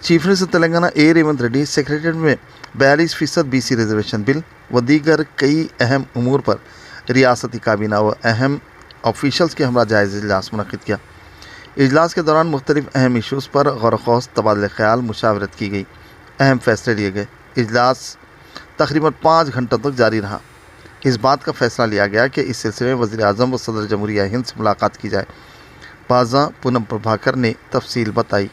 Chief minister Telangana ए Revanth Reddy secretariat में 42% BC reservation bill व दीगर कई अहम उमूर पर रियासती काबीना व अहम ऑफिशल्स के हमरा जायज़ इजलास मुनक़िद किया। इजलास के दौरान मुख्तलिफ अहम इशूज़ पर गौर ख़ौस तबादला ख़याल मुशावरत की गई, अहम फैसले लिए गए। इजलास तकरीबन 5 घंटों तक जारी रहा। इस बात का फ़ैसला लिया गया कि इस सिलसिले में वज़ीर आज़म व सदर जमहूरिया हिंद से मुलाकात की जाए। बाज़ा पूनम प्रभाकर ने तफसील बताई।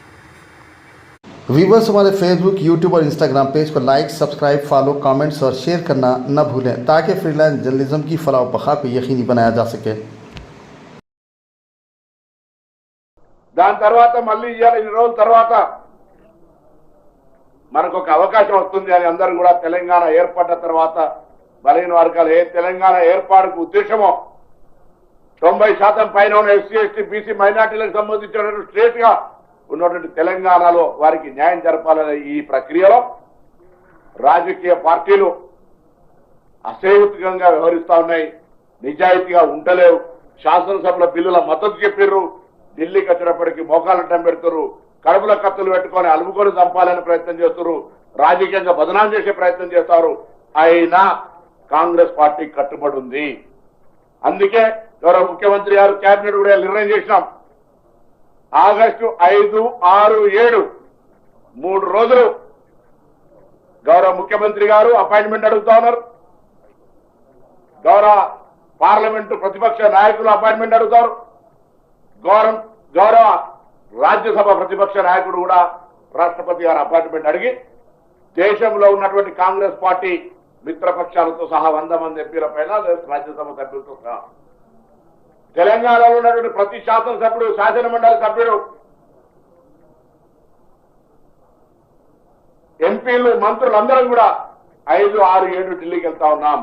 व्यूवर्स, हमारे फेसबुक, यूट्यूब और इंस्टाग्राम पेज को लाइक, सब्सक्राइब, फॉलो, कमेंट्स और शेयर करना न भूलें ताकि फ्रीलांस जर्नलिज्म की फलाह व बखा को यकीनी बनाया जा सके। దాని తర్వాత మళ్ళీ ఇవాళ ఇన్ని రోజుల తర్వాత మనకు ఒక అవకాశం వస్తుంది అని అందరూ కూడా తెలంగాణ ఏర్పడ్డ తర్వాత బలహీన వర్గాలు తెలంగాణ ఏర్పాటుకు ఉద్దేశమో 90% పైన ఉన్న ఎస్సీ ఎస్టీ బీసీ మైనార్టీలకు సంబంధించిన స్ట్రేట్ గా ఉన్నటువంటి తెలంగాణలో వారికి న్యాయం జరపాలనే ఈ ప్రక్రియలో రాజకీయ పార్టీలు అసహ్యకంగా వ్యవహరిస్తా ఉన్నాయి, నిజాయితీగా ఉండలేవు। శాసనసభలో బిల్లుల మద్దతు చెప్పిర్రు, ఢిల్లీకి వచ్చినప్పటికీ మోకాలటం పెడుతున్నారు, కడుపుల కత్తులు పెట్టుకొని అలుముకొని చంపాలని ప్రయత్నం చేస్తున్నారు, రాజకీయంగా బదనాం చేసే ప్రయత్నం చేస్తారు। అయినా కాంగ్రెస్ పార్టీ కట్టుబడి ఉంది। అందుకే గౌరవ ముఖ్యమంత్రి గారు కేబినెట్ కూడా నిర్ణయం చేసినాం, ఆగస్టు 5, 6, 7 3 రోజులు గౌరవ ముఖ్యమంత్రి గారు అపాయింట్మెంట్ అడుగుతా ఉన్నారు, గౌరవ పార్లమెంటు ప్రతిపక్ష నాయకులు అపాయింట్మెంట్ అడుగుతారు, గౌరవ రాజ్యసభ ప్రతిపక్ష నాయకుడు కూడా రాష్ట్రపతి గారు అపాయింట్మెంట్ అడిగి దేశంలో ఉన్నటువంటి కాంగ్రెస్ పార్టీ మిత్రపక్షాలతో సహా 100 మంది ఎంపీల పైన రాజ్యసభ సభ్యులతో సహా తెలంగాణలో ఉన్నటువంటి ప్రతి శాసనసభ్యుడు, శాసనమండలి సభ్యుడు, ఎంపీలు, మంత్రులందరం కూడా 5, 6, 7 ఢిల్లీకి వెళ్తా ఉన్నాం।